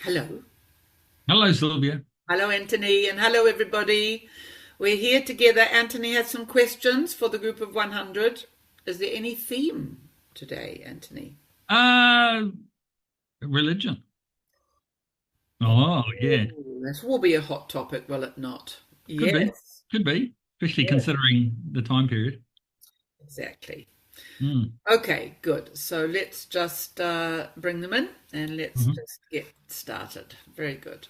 Hello. Hello, Sylvia. Hello, Anthony, and hello, everybody. We're here together. Anthony has some questions for the group of 100. Is there any theme today, Anthony? Uh, Religion. Oh, yeah. Oh, this will be a hot topic, will it not? Could be. Yes, Could be, especially yes, considering the time period. exactly. Mm. Okay, good. So let's just bring them in and let's Mhm. just get started. Very good.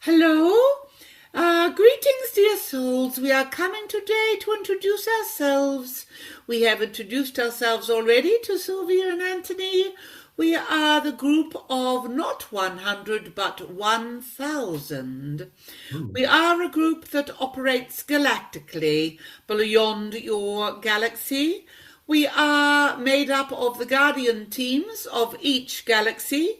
Hello. Greetings, dear souls. We are coming today to introduce ourselves. We have introduced ourselves already to Sylvia and Anthony. We are the group of not 100 but 1,000. Ooh. We are a group that operates galactically beyond your galaxy. We are made up of the guardian teams of each galaxy.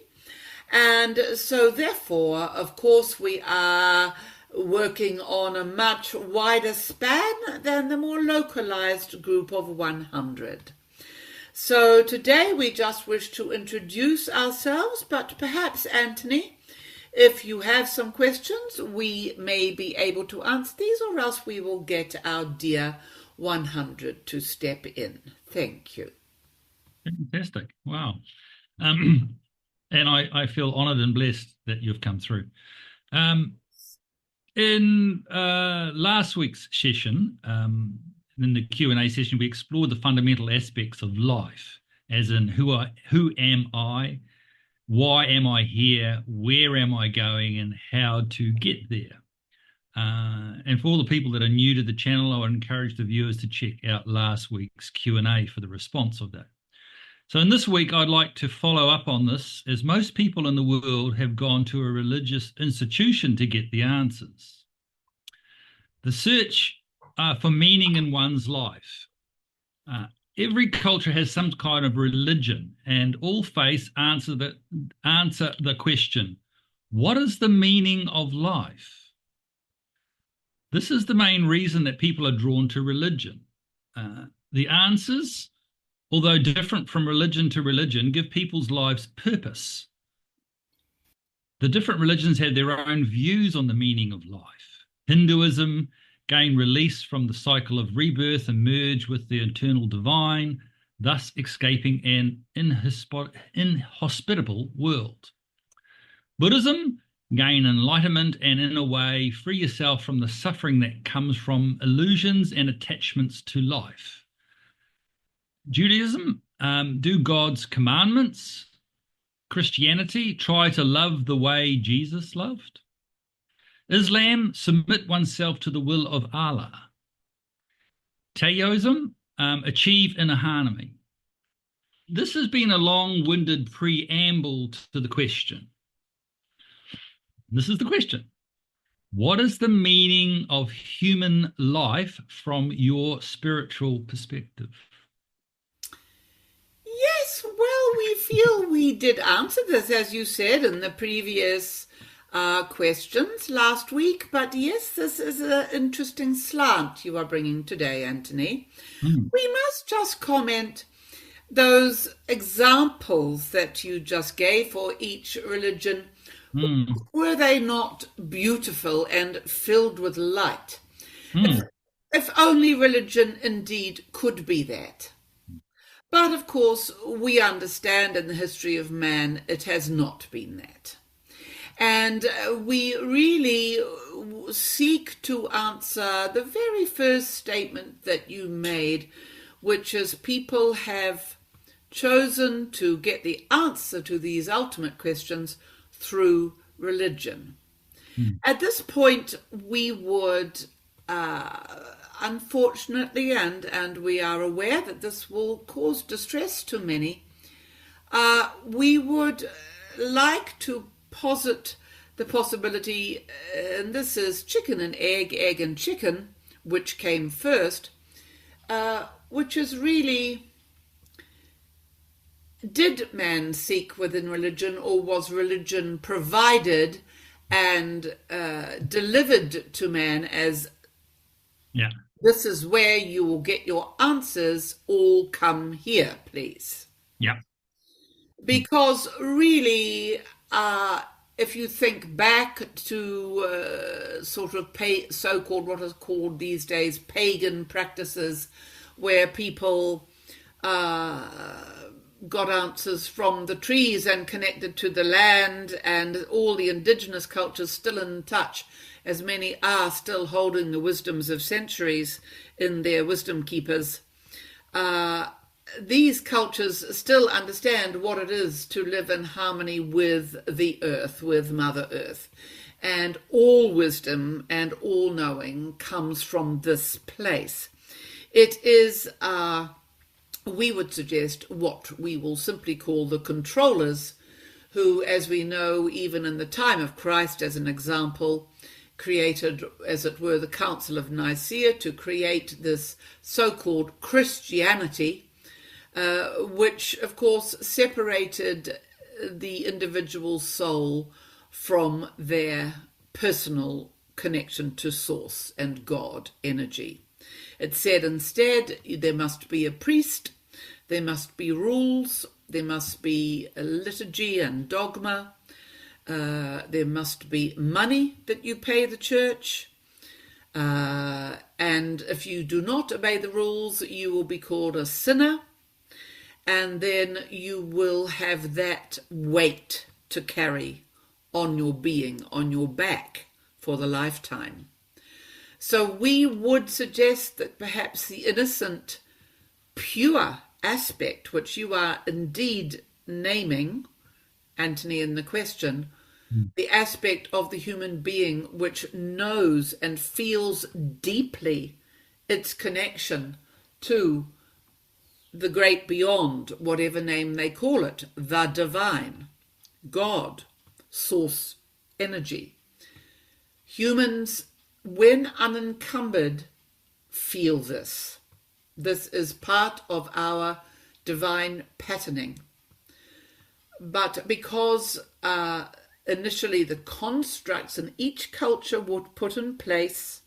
And so, therefore, of course, we are working on a much wider span than the more localized group of 100. So, today we just wish to introduce ourselves, but perhaps, Anthony, if you have some questions, we may be able to answer these, or else we will get our dear 100 to step in. Thank you. Fantastic. Wow. Um, and I feel honored and blessed that you've come through. Um, in last week's session, in the Q&A session, we explored the fundamental aspects of life, as in who am I, why am I here, where am I going, and how to get there. And for all the people that are new to the channel, I would encourage the viewers to check out last week's Q&A for the response of that. So in this week, I'd like to follow up on this, as most people in the world have gone to a religious institution to get the answers. The search for meaning in one's life. Uh, every culture has some kind of religion, and all faiths answer the question, what is the meaning of life? This is the main reason that people are drawn to religion. The answers, although different from religion to religion, give people's lives purpose. The different religions have their own views on the meaning of life. Hinduism gain release from the cycle of rebirth and merge with the eternal divine, thus escaping an inhospitable world. Buddhism gain enlightenment and, in a way, free yourself from the suffering that comes from illusions and attachments to life. Judaism, do God's commandments. Christianity, try to love the way Jesus loved. Islam, submit oneself to the will of Allah. Taoism, achieve inner harmony. This has been a long-winded preamble to the question. This is the question. What is the meaning of human life from your spiritual perspective? Yes, well, we feel we did answer this, as you said, in the previous questions last week. But yes, this is an interesting slant you are bringing today, Anthony. Hmm. We must just comment those examples that you just gave for each religion. Hmm. Were they not beautiful and filled with light? If, Hmm. if only religion indeed could be that. But of course, we understand in the history of man it has not been that. And we really seek to answer the very first statement that you made, which is people have chosen to get the answer to these ultimate questions through religion. Hmm. At this point, we would, unfortunately, and we are aware that this will cause distress to many, We would like to posit the possibility, and this is chicken and egg and chicken, which came first, which is really, did man seek within religion, or was religion provided and delivered to man as, this is where you will get your answers, all come here, please? Because really, if you think back to sort of so-called, what is called these days, pagan practices, where people got answers from the trees and connected to the land, and all the indigenous cultures still in touch, as many are still holding the wisdoms of centuries in their wisdom keepers. These cultures still understand what it is to live in harmony with the earth, with Mother Earth. And all wisdom and all knowing comes from this place. It is, we would suggest, what we will simply call the controllers, who, as we know, even in the time of Christ, as an example, created, as it were, the Council of Nicaea to create this so-called Christianity, which, of course, separated the individual soul from their personal connection to Source and God energy. It said instead there must be a priest, there must be rules, there must be a liturgy and dogma, there must be money that you pay the church, and if you do not obey the rules, you will be called a sinner, and then you will have that weight to carry on your being, on your back for the lifetime. So we would suggest that perhaps the innocent, pure aspect, which you are indeed naming, Anthony, in the question, the aspect of the human being which knows and feels deeply its connection to the great beyond, whatever name they call it, the divine, God, Source, energy. Humans, when unencumbered, feel this. This is part of our divine patterning. But because initially the constructs in each culture were put in place,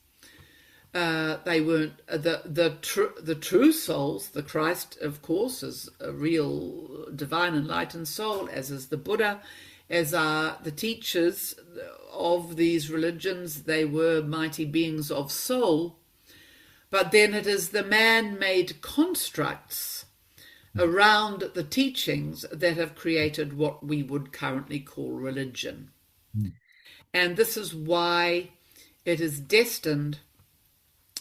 they weren't the true souls. The Christ, of course, is a real divine enlightened soul, as is the Buddha, as are the teachers of these religions. They were mighty beings of soul. But then it is the man-made constructs around the teachings that have created what we would currently call religion. And this is why it is destined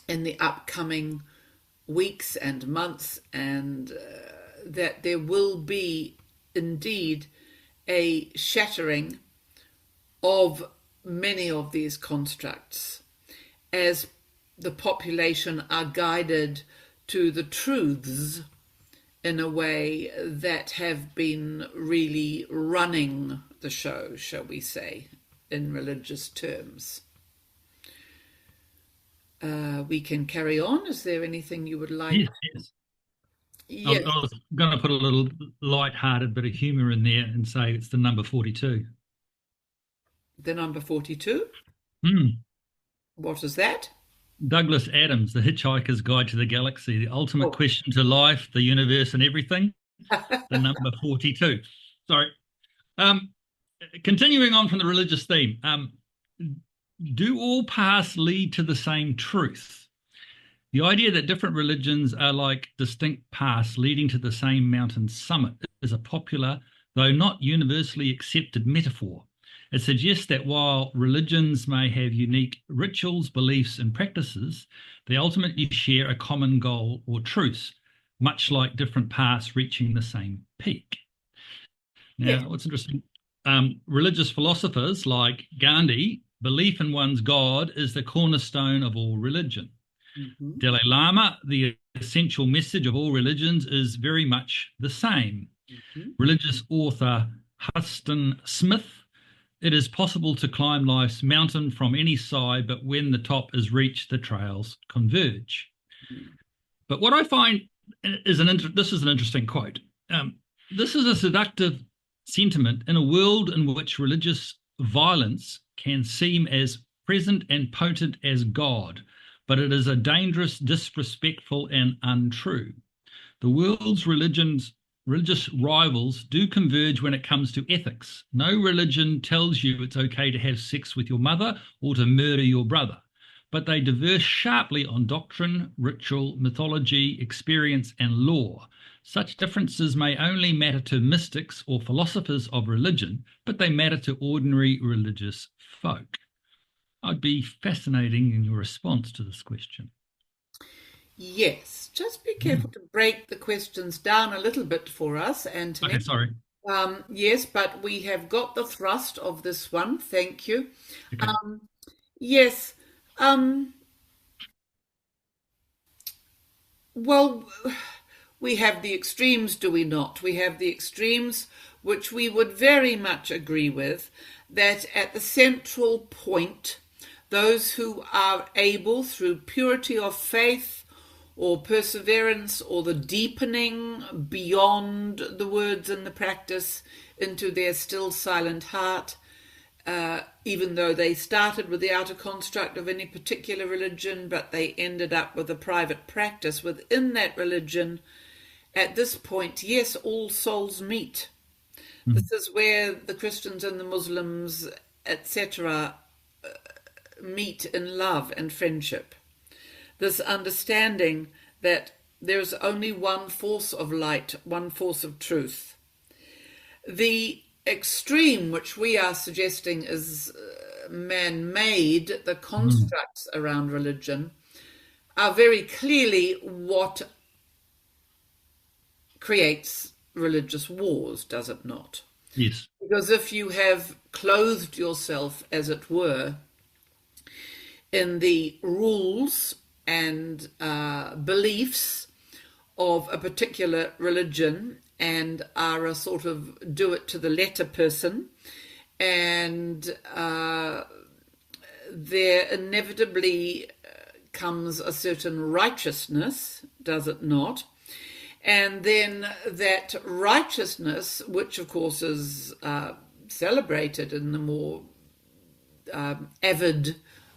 in the upcoming weeks and months, and that there will be indeed a shattering of many of these constructs as the population are guided to the truths in a way that have been really running the show, shall we say, in religious terms. We can carry on. Is there anything you would like? Yes. I was going to put a little light-hearted bit of humour in there and say it's the number 42. The number 42? What is that? Douglas Adams, The Hitchhiker's Guide to the Galaxy, the ultimate question to life, the universe and everything. The number 42. Sorry. Continuing on from the religious theme, do all paths lead to the same truth? The idea that different religions are like distinct paths leading to the same mountain summit is a popular, though not universally accepted metaphor. It suggests that while religions may have unique rituals, beliefs, and practices, they ultimately share a common goal or truth, much like different paths reaching the same peak. Now, what's interesting, religious philosophers like Gandhi, belief in one's God is the cornerstone of all religion. Dalai Lama, the essential message of all religions is very much the same. Mhm. Religious author Huston Smith. It is possible to climb life's mountain from any side, but when the top is reached, the trails converge. But what I find is this is an interesting quote. This is a seductive sentiment in a world in which religious violence can seem as present and potent as God, but it is a dangerous, disrespectful, and untrue. The world's religious rivals do converge when it comes to ethics. No religion tells you it's okay to have sex with your mother or to murder your brother, but they diverge sharply on doctrine, ritual, mythology, experience, and law. Such differences may only matter to mystics or philosophers of religion, but they matter to ordinary religious folk. I'd be fascinating in your response to this question. Yes, just be careful to break the questions down a little bit for us, Okay, Anthony. sorry. Yes, but we have got the thrust of this one. Thank you. Okay. Yes. Well, we have the extremes, do we not? We have the extremes which we would very much agree with, that at the central point, those who are able, through purity of faith or perseverance or the deepening beyond the words and the practice into their still silent heart, even though they started with the outer construct of any particular religion, but they ended up with a private practice within that religion. At this point, yes, all souls meet. This is where the Christians and the Muslims, etc., meet in love and friendship. This understanding that there's only one force of light, one force of truth. The extreme which we are suggesting is man-made, the constructs around religion, are very clearly what creates religious wars, does it not? Yes. Because if you have clothed yourself, as it were, in the rules and beliefs of a particular religion and are a sort of do-it-to-the-letter person, and there inevitably comes a certain righteousness, does it not? And then that righteousness, which of course is celebrated in the more avid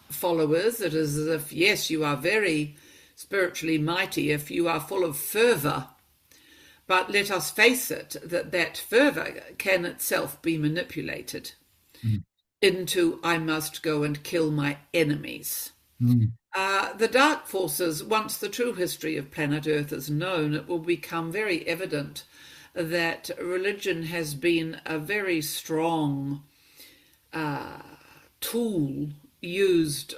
followers, it is as if, yes, you are very spiritually mighty if you are full of fervour. But let us face it, that fervour can itself be manipulated into, I must go and kill my enemies. The dark forces, once the true history of planet Earth is known, it will become very evident that religion has been a very strong tool used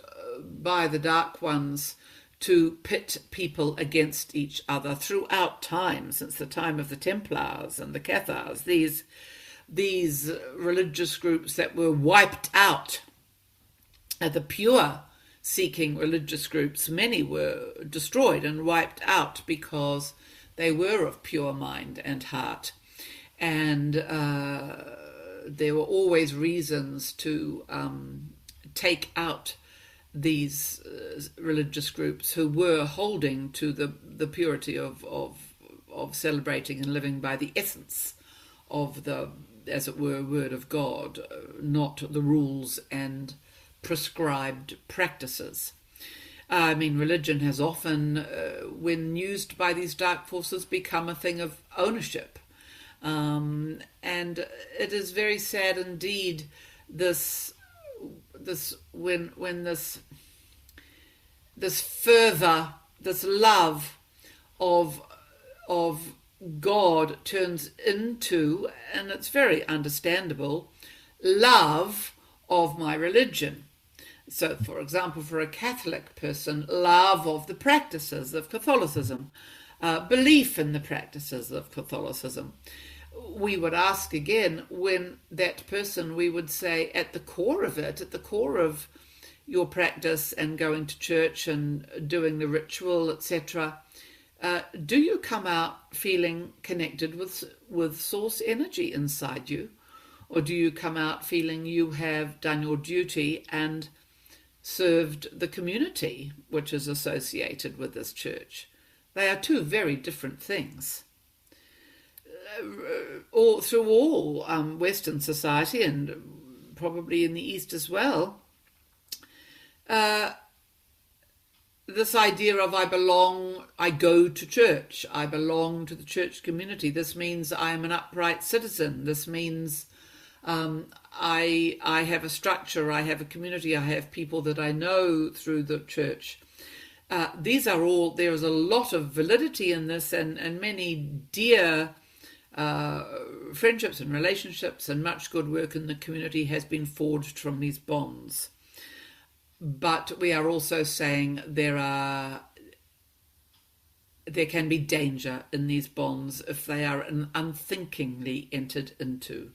by the dark ones to pit people against each other throughout time, since the time of the Templars and the Cathars. These religious groups that were wiped out, the pure seeking religious groups, many were destroyed and wiped out because they were of pure mind and heart. And there were always reasons to take out these religious groups who were holding to the purity of celebrating and living by the essence of the, as it were, word of God, not the rules and prescribed practices. I mean, religion has often, when used by these dark forces, become a thing of ownership. And it is very sad indeed, when this fervor, this love of God turns into, and it's very understandable, love of my religion. So, for example, for a Catholic person, love of the practices of Catholicism, belief in the practices of Catholicism. We would ask again, when that person, we would say, at the core of it, at the core of your practice and going to church and doing the ritual, etc., Do you come out feeling connected with source energy inside you? Or do you come out feeling you have done your duty and served the community which is associated with this church? They are two very different things. Through all Western society, and probably in the East as well, this idea of I belong, I go to church, I belong to the church community. This means I am an upright citizen. This means I have a structure, I have a community, I have people that I know through the church. These are all, there is a lot of validity in this, and many dear friendships and relationships and much good work in the community has been forged from these bonds. But we are also saying there can be danger in these bonds if they are unthinkingly entered into.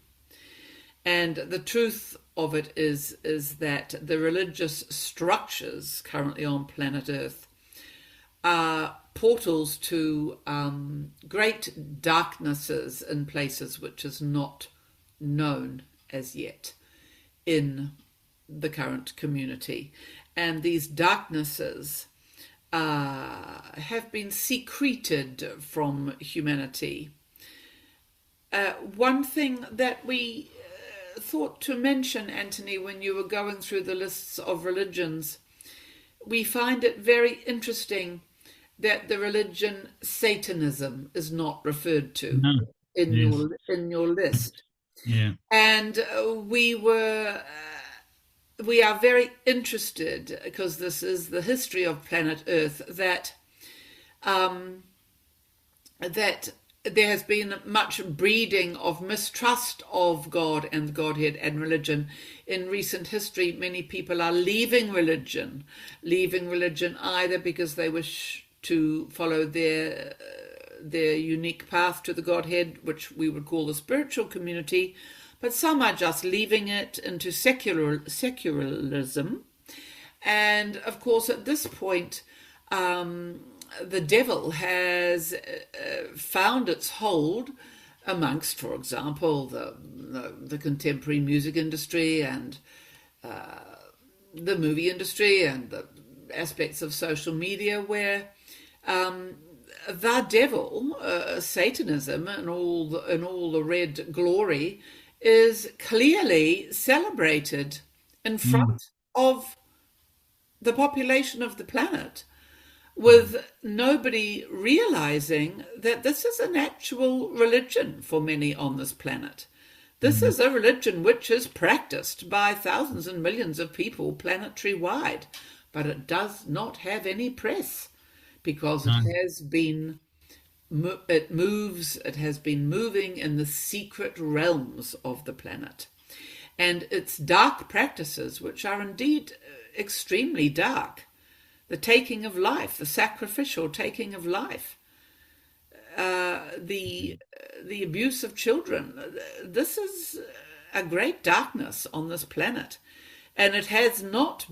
And the truth of it is that the religious structures currently on planet Earth are portals to great darknesses in places which is not known as yet in the current community. And these darknesses have been secreted from humanity. One thing that we thought to mention, Anthony, when you were going through the lists of religions, we find it very interesting that the religion Satanism is not referred to in your list. Yeah. And we are very interested, because this is the history of planet Earth, that there has been much breeding of mistrust of God and the Godhead and religion. In recent history, many people are leaving religion either because they wish to follow their unique path to the Godhead, which we would call the spiritual community, but some are just leaving it into secularism. And of course, at this point, the devil has found its hold amongst, for example, the contemporary music industry and the movie industry and the aspects of social media, where the devil, Satanism, and all the red glory is clearly celebrated in front of the population of the planet, with nobody realizing that this is an actual religion for many on this planet. This is a religion which is practiced by thousands and millions of people planetary-wide, but it does not have any press because it has been moving in the secret realms of the planet. And its dark practices, which are indeed extremely dark, the taking of life, the sacrificial taking of life, the abuse of children, this is a great darkness on this planet. And it has not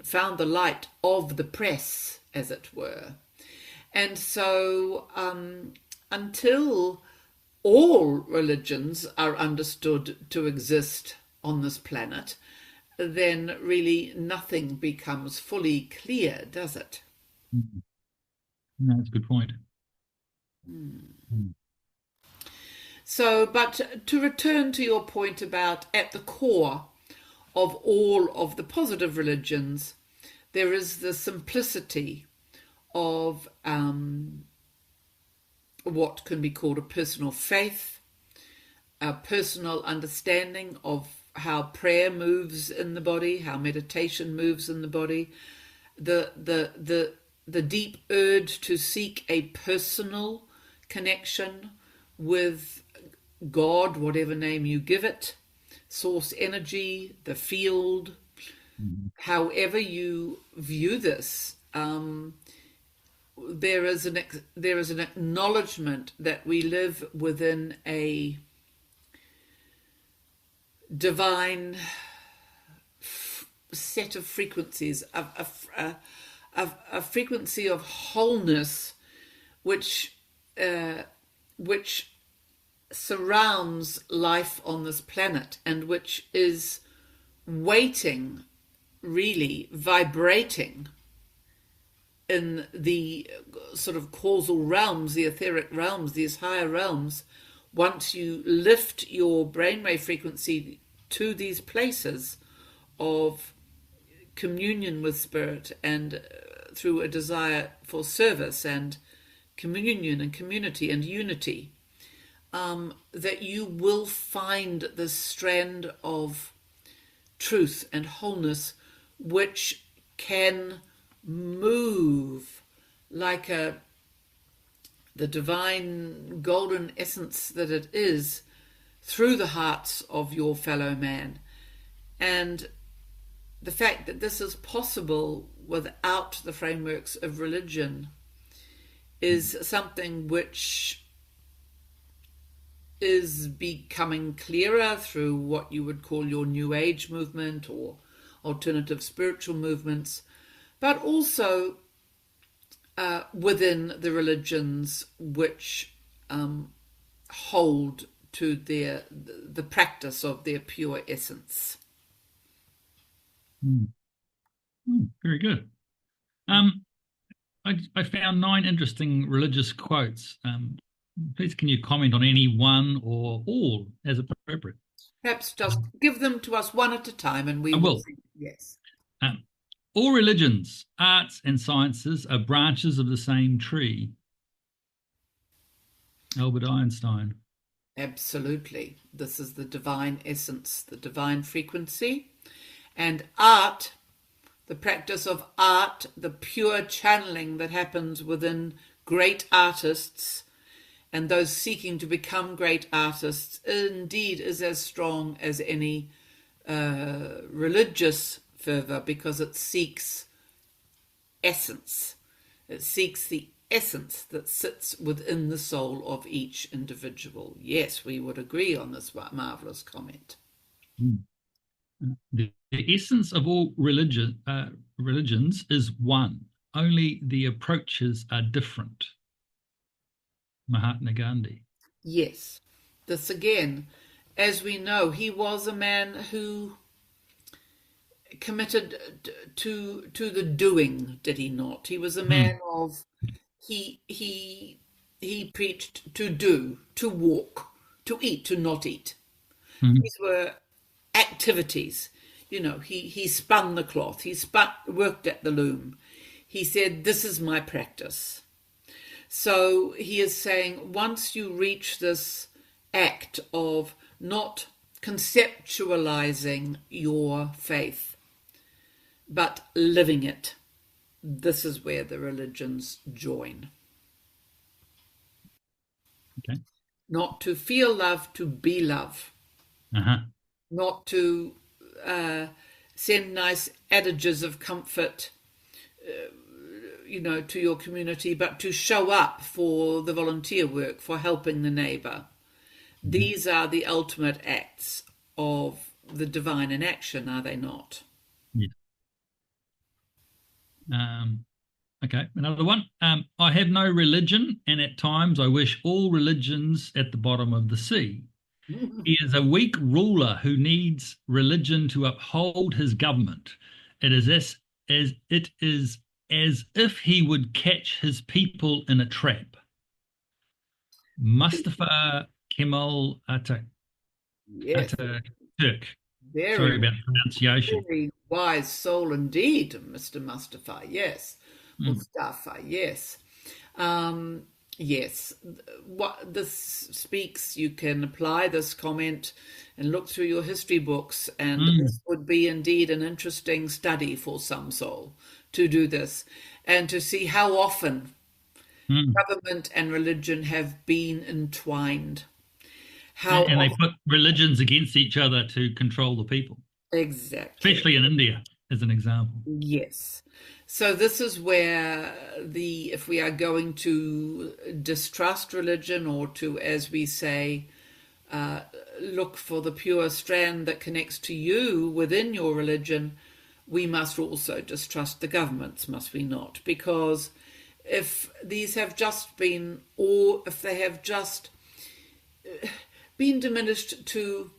found the light of the press, as it were. And so until all religions are understood to exist on this planet, then really nothing becomes fully clear, does it? No, that's a good point. So, but to return to your point about at the core of all of the positive religions, there is the simplicity of what can be called a personal faith, a personal understanding of how prayer moves in the body, how meditation moves in the body, the deep urge to seek a personal connection with God, whatever name you give it, source energy, the field, however you view this. There is an acknowledgement that we live within a divine set of frequencies, a frequency of wholeness, which which surrounds life on this planet and which is waiting, really vibrating in the sort of causal realms, the etheric realms, these higher realms. Once you lift your brainwave frequency to these places of communion with spirit and through a desire for service and communion and community and unity, that you will find this strand of truth and wholeness which can move like the divine golden essence that it is through the hearts of your fellow man. And the fact that this is possible without the frameworks of religion is something which is becoming clearer through what you would call your New Age movement or alternative spiritual movements, but also within the religions which hold to the practice of their pure essence. Very good. I found 9 interesting religious quotes. Please, can you comment on any one or all as appropriate? Perhaps just give them to us one at a time, and we will. Yes. All religions, arts, and sciences are branches of the same tree. Albert Einstein. Absolutely. This is the divine essence, the divine frequency. And art, the practice of art, the pure channeling that happens within great artists and those seeking to become great artists, indeed is as strong as any religious fervor, because it seeks essence. It seeks the essence that sits within the soul of each individual. Yes, we would agree on this marvelous comment. The essence of all religions is one. Only the approaches are different. Mahatma Gandhi. Yes. This again, as we know, he was a man who committed to the doing, did he not? He was a man of he preached to do, to walk, to eat, to not eat. These were activities. You know, he spun the cloth, he worked at the loom. He said, this is my practice. So he is saying, once you reach this act of not conceptualizing your faith, but living it, this is where the religions join. Okay. Not to feel love, to be love. Not to send nice adages of comfort, to your community, but to show up for the volunteer work, for helping the neighbour. These are the ultimate acts of the divine in action, are they not? Yeah. Okay, another one. I have no religion, and at times I wish all religions at the bottom of the sea. He is a weak ruler who needs religion to uphold his government. It is as if he would catch his people in a trap. Mustafa Kemal Atatürk. Yes. Sorry about the pronunciation. Very wise soul indeed, Mr. Mustafa. Yes. Mustafa, yes. Yes. What this speaks, you can apply this comment and look through your history books, and this would be indeed an interesting study for some soul to do this and to see how often government and religion have been entwined. And they put religions against each other to control the people. Exactly. Especially in India, as an example. Yes. So this is where if we are going to distrust religion, or to, as we say, look for the pure strand that connects to you within your religion, we must also distrust the governments, must we not? Because if these have just been, or if they have just been diminished to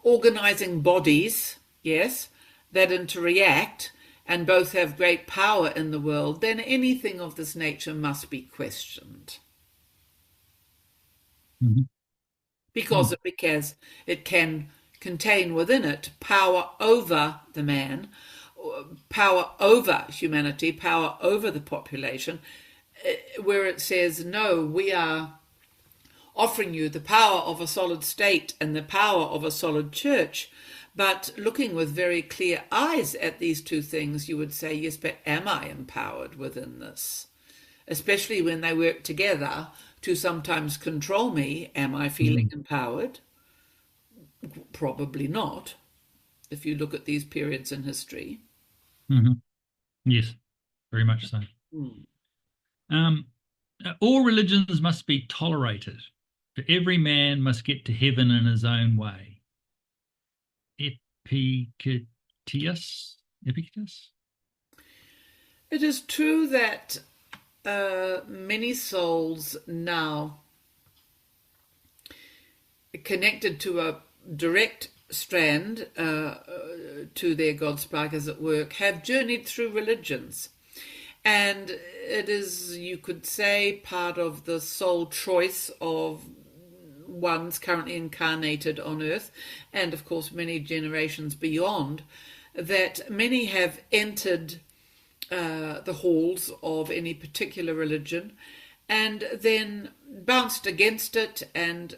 organizing bodies, yes, that interact and both have great power in the world, then anything of this nature must be questioned. Mm-hmm. Because it can contain within it power over the man, power over humanity, power over the population, where it says, no, we are offering you the power of a solid state and the power of a solid church. But looking with very clear eyes at these two things, you would say, yes, but am I empowered within this? Especially when they work together to sometimes control me. Am I feeling empowered? Probably not, if you look at these periods in history. Mm-hmm. Yes, very much so. All religions must be tolerated, for every man must get to heaven in his own way. Epictetus? It is true that many souls now connected to a direct strand to their God spark, as it were, have journeyed through religions. And it is, you could say, part of the soul choice of ones currently incarnated on earth, and of course many generations beyond, that many have entered the halls of any particular religion and then bounced against it and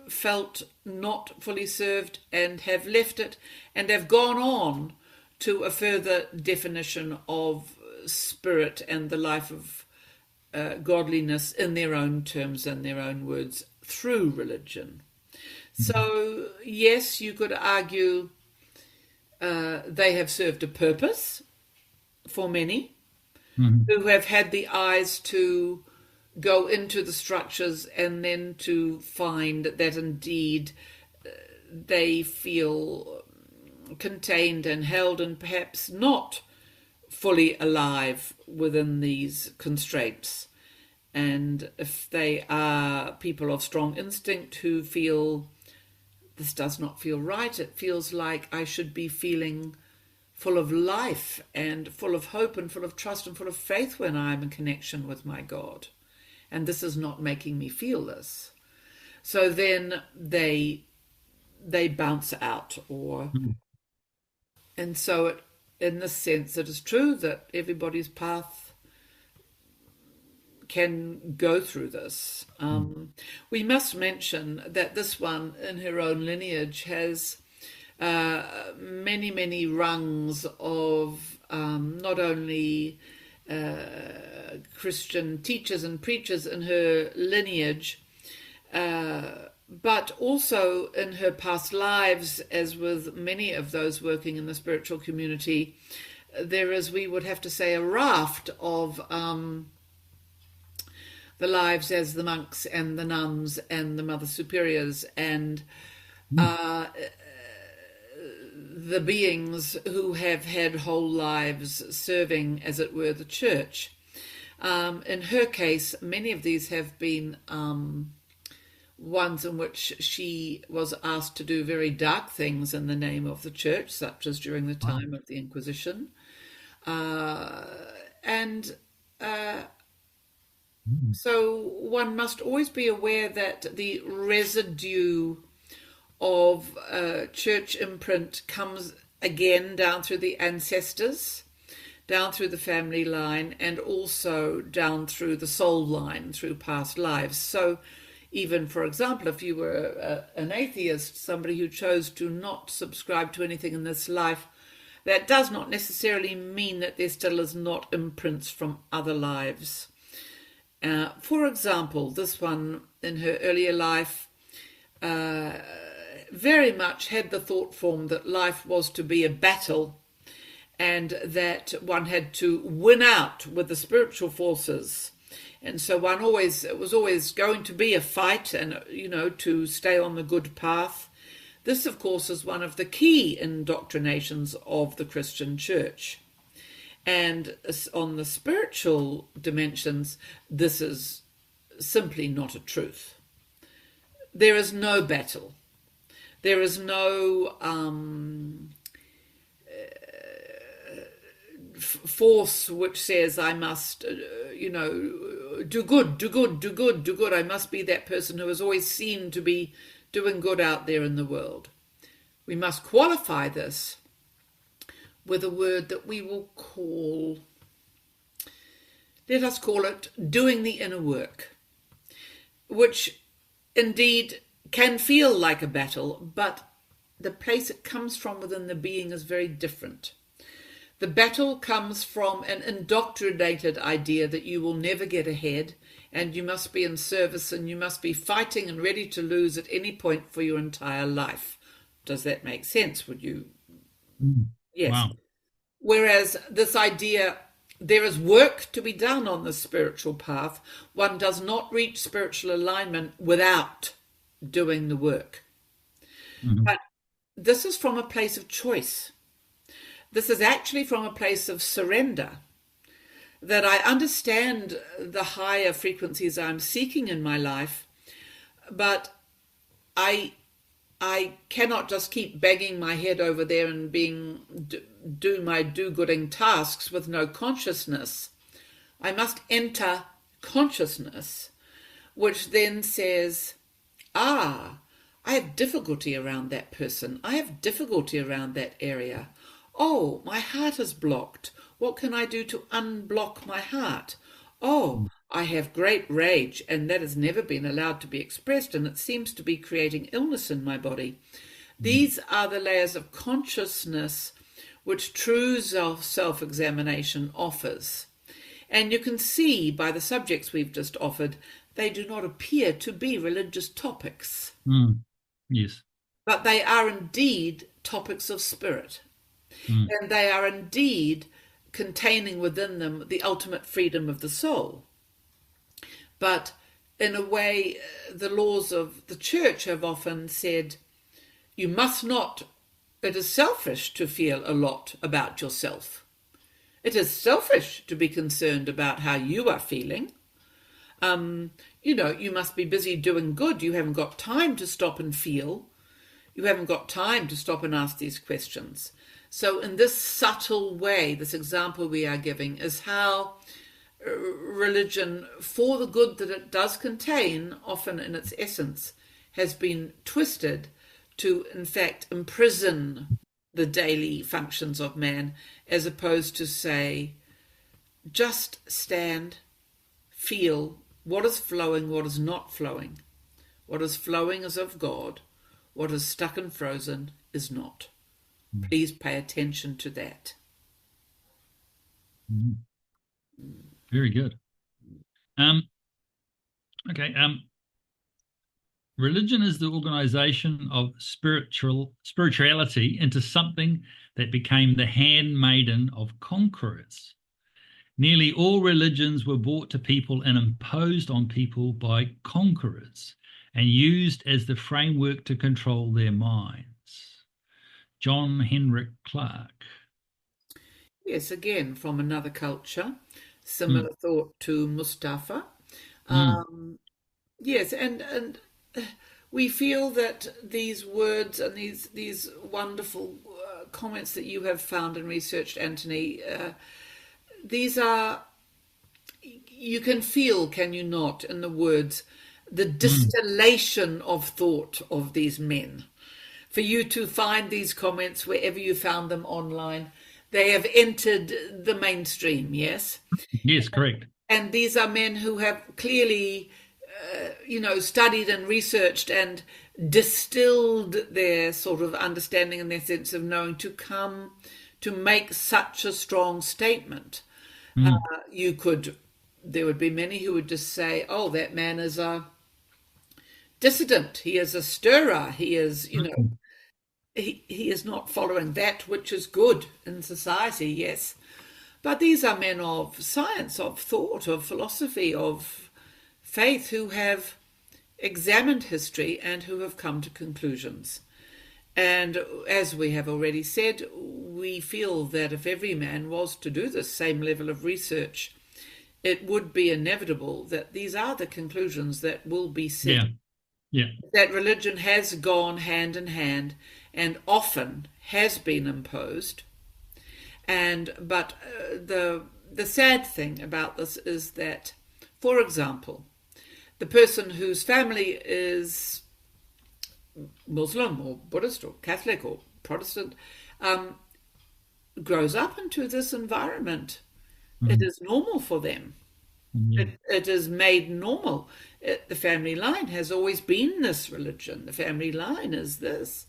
felt not fully served and have left it and have gone on to a further definition of spirit and the life of godliness in their own terms and their own words through religion. So yes, you could argue they have served a purpose for many who have had the eyes to go into the structures and then to find that indeed they feel contained and held and perhaps not fully alive within these constraints. And if they are people of strong instinct who feel this does not feel right, it feels like I should be feeling full of life and full of hope and full of trust and full of faith when I'm in connection with my God. And this is not making me feel this. So then they bounce out, or and so in this sense it is true that everybody's path can go through this. We must mention that this one in her own lineage has many rungs of not only Christian teachers and preachers in her lineage, but also in her past lives, as with many of those working in the spiritual community, there is, we would have to say, a raft of the lives as the monks and the nuns and the mother superiors and the beings who have had whole lives serving, as it were, the church. In her case, many of these have been ones in which she was asked to do very dark things in the name of the church, such as during the time of the Inquisition. So one must always be aware that the residue of church imprint comes again down through the ancestors, down through the family line, and also down through the soul line, through past lives. So even, for example, if you were an atheist, somebody who chose to not subscribe to anything in this life, that does not necessarily mean that there still is not imprints from other lives. For example, this one in her earlier life very much had the thought form that life was to be a battle and that one had to win out with the spiritual forces. And so it was always going to be a fight and, to stay on the good path. This, of course, is one of the key indoctrinations of the Christian church. And on the spiritual dimensions, this is simply not a truth. There is no battle. There is no force which says I must, do good, do good, do good, do good. I must be that person who is always seen to be doing good out there in the world. We must qualify this with a word that we will call, let us call it, doing the inner work, which indeed can feel like a battle, but the place it comes from within the being is very different. The battle comes from an indoctrinated idea that you will never get ahead and you must be in service and you must be fighting and ready to lose at any point for your entire life. Does that make sense? Would you? Yes. Wow. Whereas this idea, there is work to be done on the spiritual path. One does not reach spiritual alignment without doing the work. But this is from a place of choice. This is actually from a place of surrender, that I understand the higher frequencies I'm seeking in my life, but I cannot just keep banging my head over there and do my do-gooding tasks with no consciousness. I must enter consciousness, which then says, I have difficulty around that person. I have difficulty around that area. Oh, my heart is blocked. What can I do to unblock my heart? Oh, I have great rage, and that has never been allowed to be expressed, and it seems to be creating illness in my body. These are the layers of consciousness which true self-examination offers. And you can see by the subjects we've just offered, they do not appear to be religious topics. Yes. But they are indeed topics of spirit. And they are indeed containing within them the ultimate freedom of the soul. But in a way, the laws of the church have often said, you must not, it is selfish to feel a lot about yourself. It is selfish to be concerned about how you are feeling. You must be busy doing good. You haven't got time to stop and feel. You haven't got time to stop and ask these questions. So in this subtle way, this example we are giving is how religion, for the good that it does contain, often in its essence, has been twisted to, in fact, imprison the daily functions of man, as opposed to say, just stand, feel what is flowing, what is not flowing. What is flowing is of God. What is stuck and frozen is not. Please pay attention to that. Very good. Okay. Religion is the organization of spirituality into something that became the handmaiden of conquerors. Nearly all religions were brought to people and imposed on people by conquerors and used as the framework to control their minds. John Henrik Clark. Yes, again, from another culture, similar thought to Mustafa. Yes, and we feel that these words and these wonderful comments that you have found and researched, Anthony, these are, you can feel, can you not, in the words, the distillation of thought of these men. For you to find these comments wherever you found them online, they have entered the mainstream, yes? Yes, correct. And these are men who have clearly, studied and researched and distilled their sort of understanding and their sense of knowing to come to make such a strong statement. There would be many who would just say, oh, that man is a dissident, he is a stirrer, he is, he is not following that which is good in society, yes. But these are men of science, of thought, of philosophy, of faith, who have examined history and who have come to conclusions. And as we have already said, we feel that if every man was to do the same level of research, it would be inevitable that these are the conclusions that will be said. Yeah. That religion has gone hand in hand and often has been imposed. But the sad thing about this is that, for example, the person whose family is Muslim or Buddhist or Catholic or Protestant grows up into this environment. It is normal for them. It is made normal. The family line has always been this religion. The family line is this.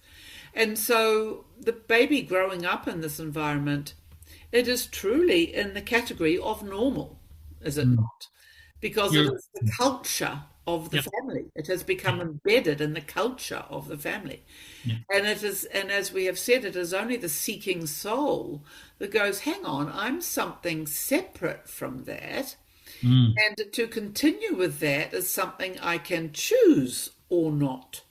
And so the baby growing up in this environment, it is truly in the category of normal, is it not? Because it is the culture of the family. It has become embedded in the culture of the family. And as we have said, it is only the seeking soul that goes, hang on, I'm something separate from that. And to continue with that is something I can choose or not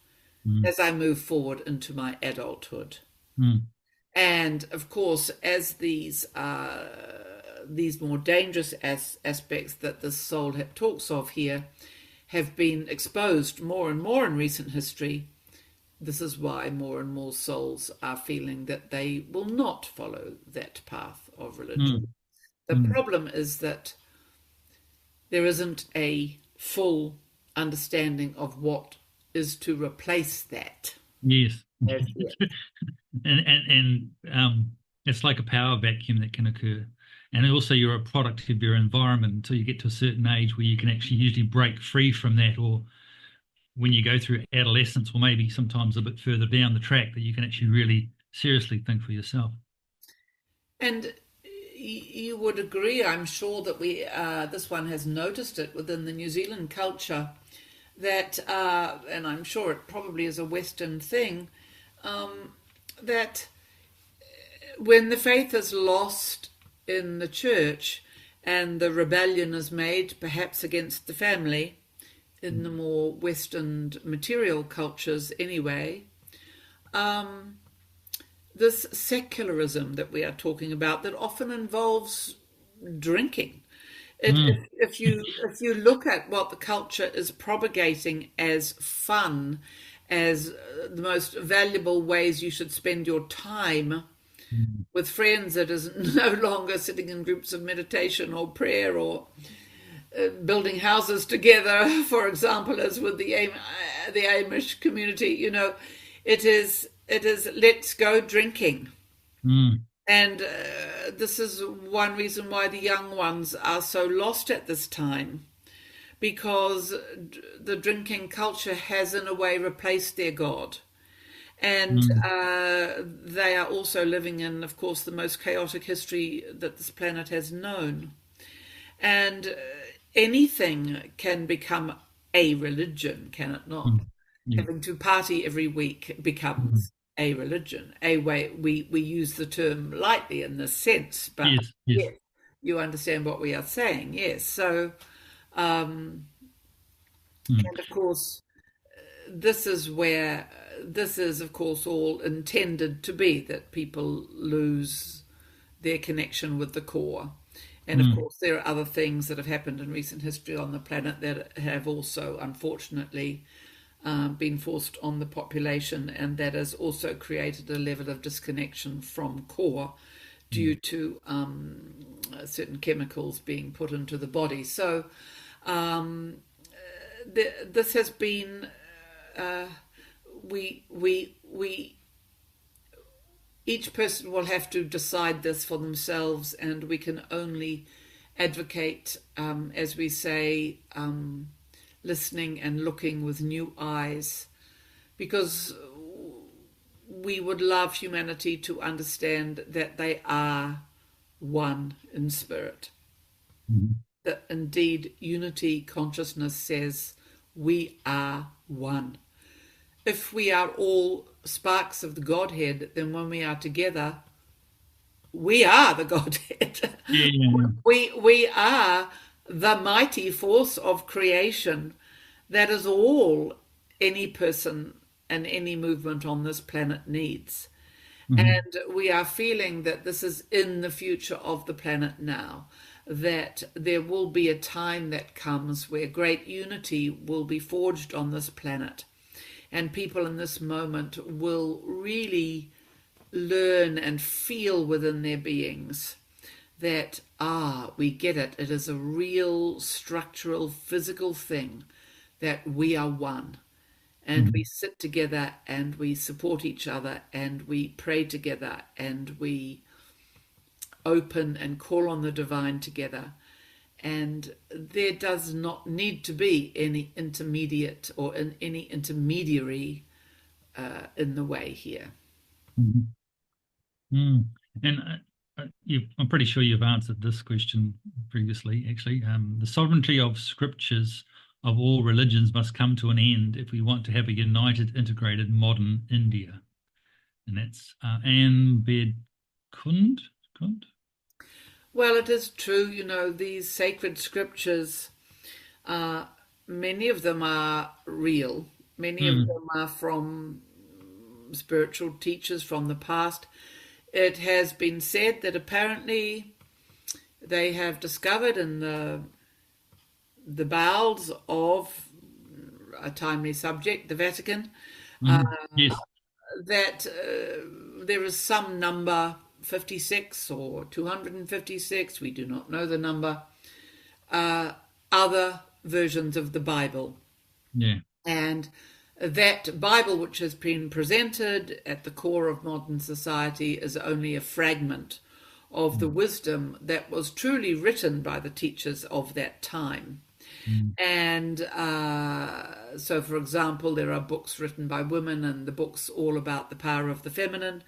as I move forward into my adulthood. And of course, as these more dangerous aspects that the soul talks of here have been exposed more and more in recent history, this is why more and more souls are feeling that they will not follow that path of religion. The problem is that there isn't a full understanding of what is to replace that. Yes. And it's like a power vacuum that can occur. And also you're a product of your environment until you get to a certain age where you can actually usually break free from that, or when you go through adolescence, or maybe sometimes a bit further down the track, that you can actually really seriously think for yourself. And you would agree, I'm sure, that this one has noticed it within the New Zealand culture, that, and I'm sure it probably is a Western thing, that when the faith is lost in the church and the rebellion is made, perhaps against the family, in the more Western material cultures anyway, this secularism that we are talking about, that often involves drinking. If you look at what the culture is propagating as fun, as the most valuable ways you should spend your time with friends, it is no longer sitting in groups of meditation or prayer or building houses together, for example, as with the Amish community. It is let's go drinking. And this is one reason why the young ones are so lost at this time, because the drinking culture has in a way replaced their God. And they are also living in, of course, the most chaotic history that this planet has known. And anything can become a religion, can it not? Having to party every week becomes a religion. A way we use the term lightly in this sense, but yes, you understand what we are saying. Yes. So, and of course, this is where this is, of course, all intended to be, that people lose their connection with the core. And of course, there are other things that have happened in recent history on the planet that have also, unfortunately, been forced on the population, and that has also created a level of disconnection from core due to certain chemicals being put into the body. So this has been each person will have to decide this for themselves, and we can only advocate, as we say, listening and looking with new eyes, because we would love humanity to understand that they are one in spirit. That indeed unity consciousness says we are one. If we are all sparks of the Godhead, then when we are together, we are the Godhead. We are the mighty force of creation that is all any person and any movement on this planet needs. Mhm. And we are feeling that this is in the future of the planet now, that there will be a time that comes where great unity will be forged on this planet. And people in this moment will really learn and feel within their beings that, we get it. It is a real structural, physical thing that we are one. And we Mhm. sit together and we support each other and we pray together and we open and call on the divine together. And there does not need to be any intermediate or any intermediary in the way here. Mhm. Mm. And I'm pretty sure you've answered this question previously, actually. The sovereignty of scriptures of all religions must come to an end if we want to have a united, integrated modern India. And that's Anne Kund. Kund? Well, it is true, these sacred scriptures, uh, many of them are real. Many of Mm. them are from spiritual teachers from the past. It has been said that apparently they have discovered in the bowels of a timely subject, the Vatican, Mm. Yes. that there is some number 56 or 256, we do not know the number, other versions of the Bible. Yeah. And that Bible, which has been presented at the core of modern society, is only a fragment of the Mm. wisdom that was truly written by the teachers of that time. Mm. And so, for example, there are books written by women, and the books all about the power of the feminine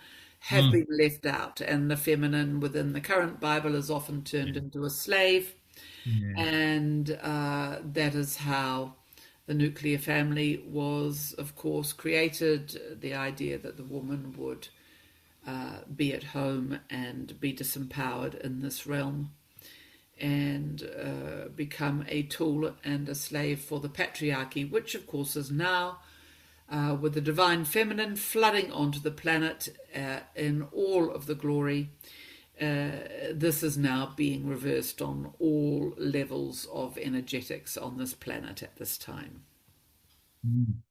have Mm. been left out. And the feminine within the current Bible is often turned Yeah. into a slave. Yeah. And that is how the nuclear family was, of course, created. The idea that the woman would be at home and be disempowered in this realm and become a tool and a slave for the patriarchy, which, of course, is now, with the divine feminine flooding onto the planet in all of the glory. This is now being reversed on all levels of energetics on this planet at this time. Mm.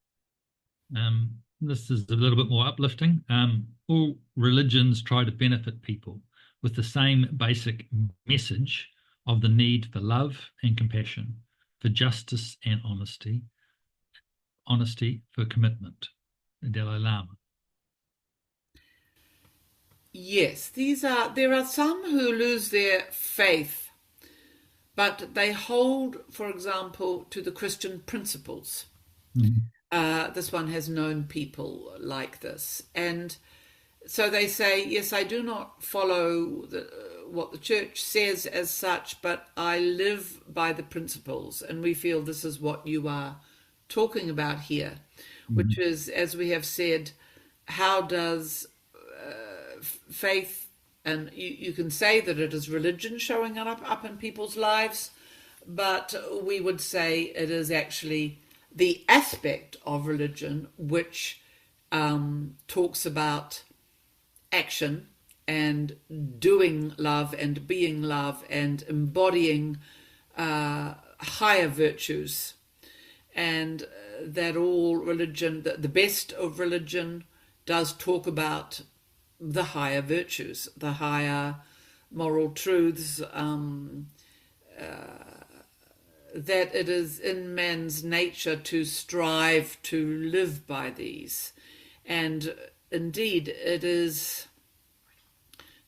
This is a little bit more uplifting. All religions try to benefit people with the same basic message of the need for love and compassion, for justice and honesty for commitment. The Dalai Lama. Yes, there are some who lose their faith, but they hold, for example, to the Christian principles. Mhm. This one has known people like this. And so they say, yes, I do not follow what the church says as such, but I live by the principles. And we feel this is what you are talking about here, which Mhm. is, as we have said, how does faith, and you can say that it is religion showing up in people's lives, but we would say it is actually the aspect of religion which talks about action and doing love and being love and embodying higher virtues, and that all religion, the best of religion, does talk about the higher virtues, the higher moral truths, that it is in man's nature to strive to live by these. And indeed, it is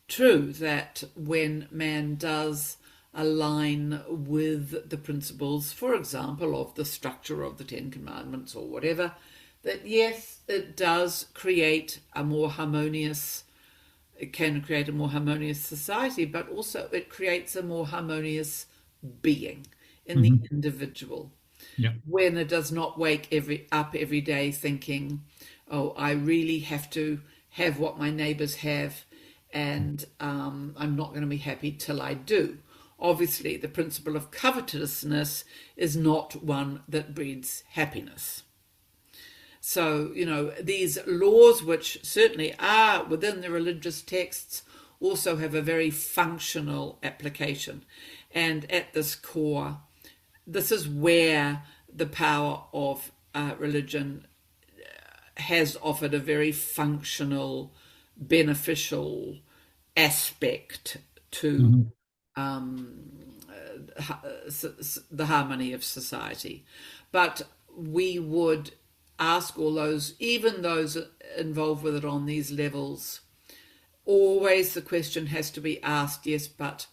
true that when man does align with the principles, for example, of the structure of the Ten Commandments or whatever, that yes, it does create a more harmonious, it can create a more harmonious society, but also it creates a more harmonious being in the Mhm. individual. Yeah. When it does not wake up every day thinking, oh, I really have to have what my neighbors have, and I'm not going to be happy till I do. Obviously, the principle of covetousness is not one that breeds happiness. So, these laws, which certainly are within the religious texts, also have a very functional application. And at this core, this is where the power of religion has offered a very functional, beneficial aspect to the harmony of society. But we would ask all those, even those involved with it on these levels, always the question has to be asked, yes, but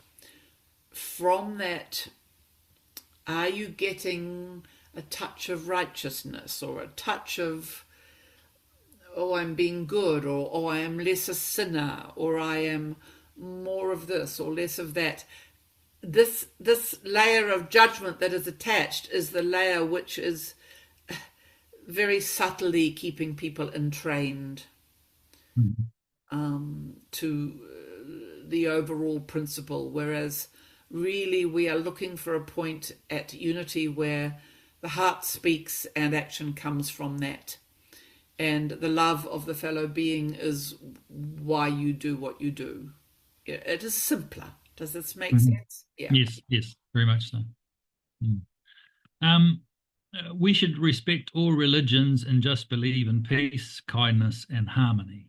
from that, are you getting a touch of righteousness or a touch of, oh, I'm being good, or oh, I am less a sinner, or I am more of this or less of that? This layer of judgment that is attached is the layer which is very subtly keeping people entrained to the overall principle, whereas really we are looking for a point at unity where the heart speaks and action comes from that. And the love of the fellow being is why you do what you do. It is simpler. Does this make sense? Yeah. Yes, very much so. We should respect all religions and just believe in peace, kindness, and harmony.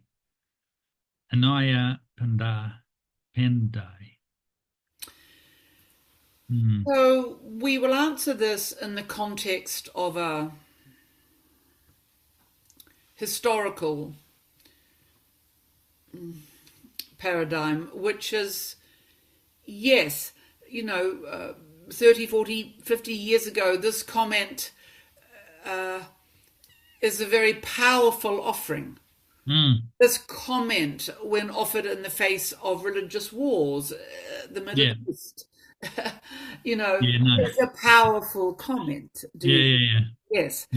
Anaya Pandai. So we will answer this in the context of a historical paradigm, which is, yes, 30, 40, 50 years ago, this comment is a very powerful offering. This comment, when offered in the face of religious wars, the Middle East, it's a powerful comment. Yes.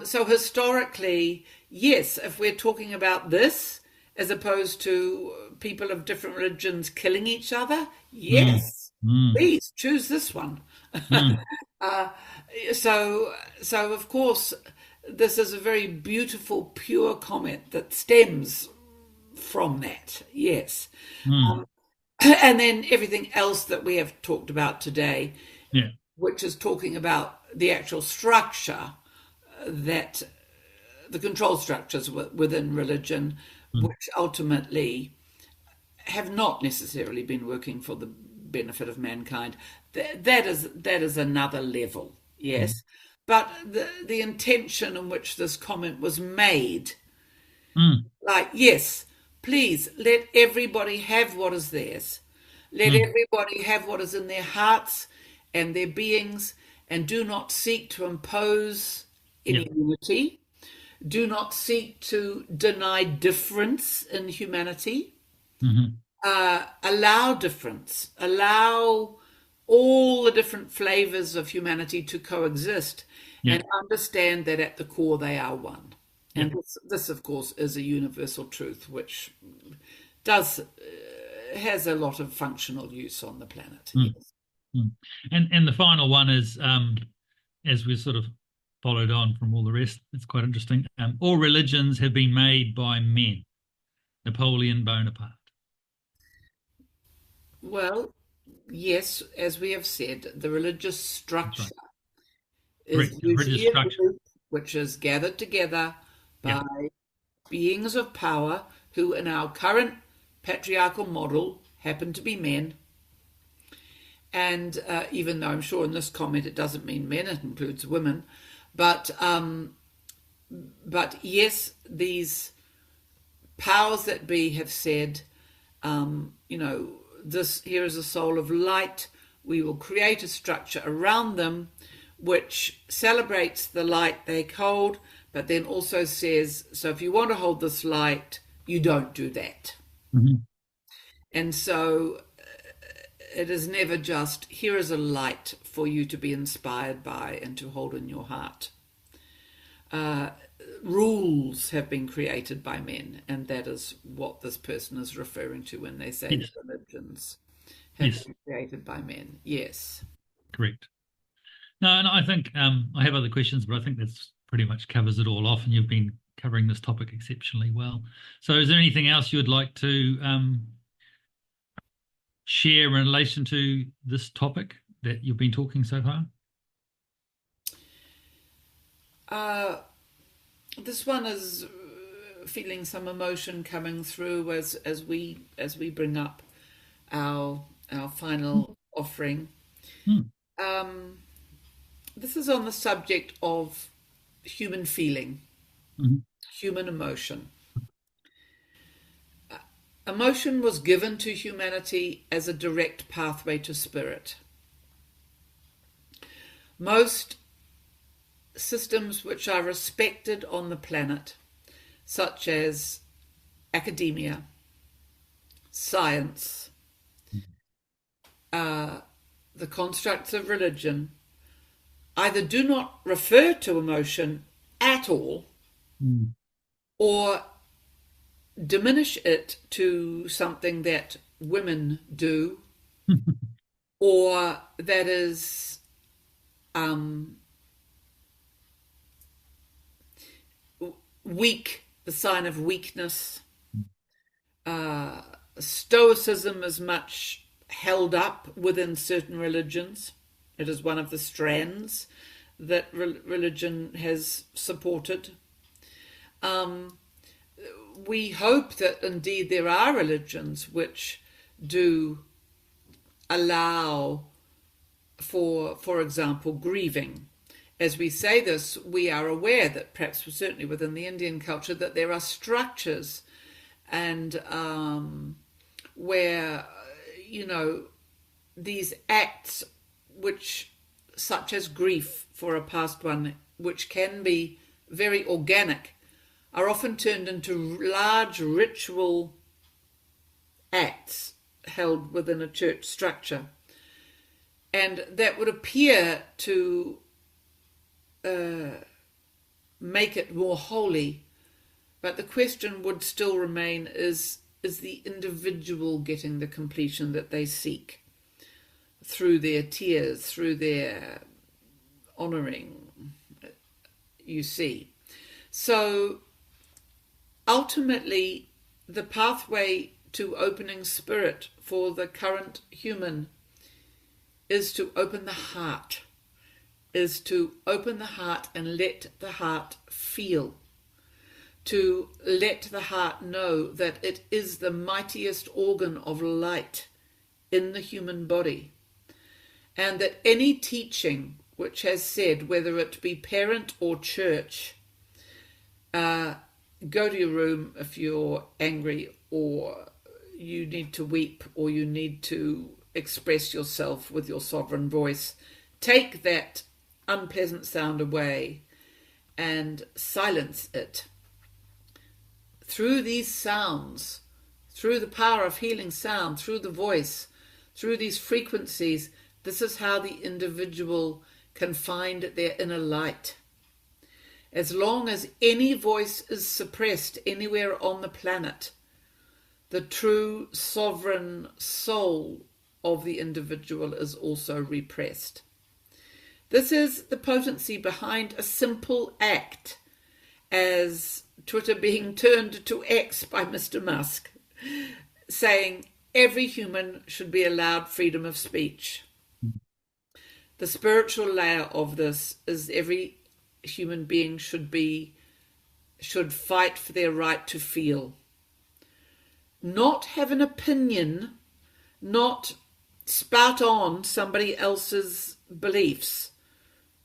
So historically, yes, if we're talking about this, as opposed to people of different religions killing each other, yes, please choose this one. So of course, this is a very beautiful, pure comment that stems from that, yes. And then everything else that we have talked about today, which is talking about the actual structure, that the control structures within religion, which ultimately have not necessarily been working for the benefit of mankind. That is another level, yes. But the intention in which this comment was made, like, yes, please let everybody have what is theirs. Let everybody have what is in their hearts and their beings, and do not seek to impose any unity. Do not seek to deny difference in humanity. Allow difference. Allow all the different flavors of humanity to coexist, and understand that at the core they are one. And this, of course, is a universal truth which has a lot of functional use on the planet. And the final one is, as we sort of followed on from all the rest, it's quite interesting. All religions have been made by men. Napoleon Bonaparte. Well, yes, as we have said, the religious structure is usually a group which is gathered together by beings of power who, in our current patriarchal model, happen to be men. And even though I'm sure in this comment it doesn't mean men, it includes women. But yes, these powers that be have said, this here is a soul of light. We will create a structure around them which celebrates the light they hold, but then also says, so if you want to hold this light, you don't do that. And so it is never just, here is a light for you to be inspired by and to hold in your heart. Rules have been created by men, and that is what this person is referring to when they say religions have been created by men. Yes. Correct. No, and I think I have other questions, but I think that's pretty much covers it all off, and you've been covering this topic exceptionally well. So is there anything else you would like to share in relation to this topic that you've been talking so far? This one is feeling some emotion coming through as we bring up our final offering. This is on the subject of human feeling, human emotion. Emotion was given to humanity as a direct pathway to spirit. Most systems which are respected on the planet, such as academia, science, the constructs of religion, either do not refer to emotion at all or diminish it to something that women do or that is weak, the sign of weakness. Stoicism is much held up within certain religions. It is one of the strands that religion has supported. We hope that indeed there are religions which do allow for example, grieving. As we say this, we are aware that perhaps certainly within the Indian culture that there are structures and where, these acts which, such as grief for a past one, which can be very organic, are often turned into large ritual acts held within a church structure. And that would appear to make it more holy. But the question would still remain, is the individual getting the completion that they seek through their tears, through their honouring, you see. So ultimately, the pathway to opening spirit for the current human is to open the heart, is to open the heart and let the heart feel, to let the heart know that it is the mightiest organ of light in the human body, and that any teaching which has said, whether it be parent or church, go to your room if you're angry, or you need to weep, or you need to express yourself with your sovereign voice. Take that unpleasant sound away and silence it. Through these sounds, through the power of healing sound, through the voice, through these frequencies, this is how the individual can find their inner light. As long as any voice is suppressed anywhere on the planet, the true sovereign soul of the individual is also repressed. This is the potency behind a simple act, as Twitter being turned to X by Mr. Musk, saying every human should be allowed freedom of speech. The spiritual layer of this is every human being should fight for their right to feel. Not have an opinion, not spout on somebody else's beliefs,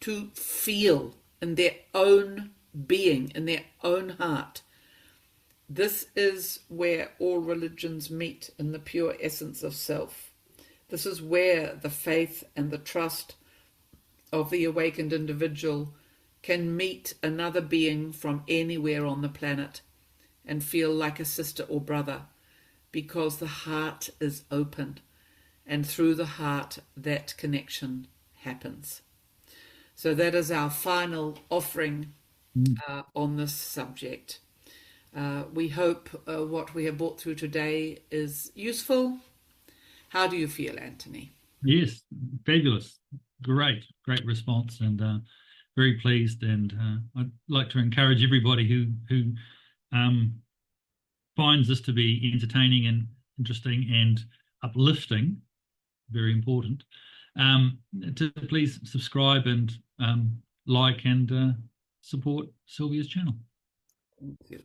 to feel in their own being, in their own heart. This is where all religions meet in the pure essence of self. This is where the faith and the trust of the awakened individual can meet another being from anywhere on the planet and feel like a sister or brother, because the heart is open, and through the heart that connection happens. So that is our final offering on this subject. We hope what we have brought through today is useful. How do you feel, Anthony? Yes, fabulous. Great response. And very pleased, and I'd like to encourage everybody who finds this to be entertaining and interesting and uplifting, very important, to please subscribe and like and support Sylvia's channel. Thank you.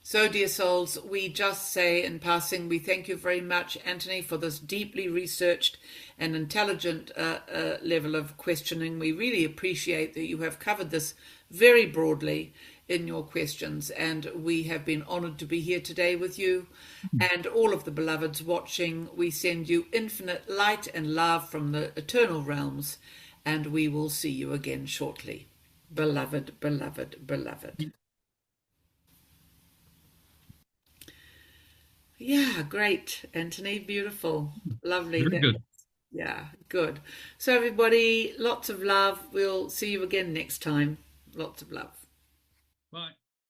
So, dear souls, we just say in passing, we thank you very much, Anthony, for this deeply researched and intelligent level of questioning. We really appreciate that you have covered this very broadly in your questions, and we have been honored to be here today with you. And all of the beloveds watching, we send you infinite light and love from the eternal realms, and we will see you again shortly. Beloved, beloved, beloved. Yeah, great, Anthony. Beautiful. Lovely. Very good. Yeah, good. So, everybody, lots of love. We'll see you again next time. Lots of love. Bye.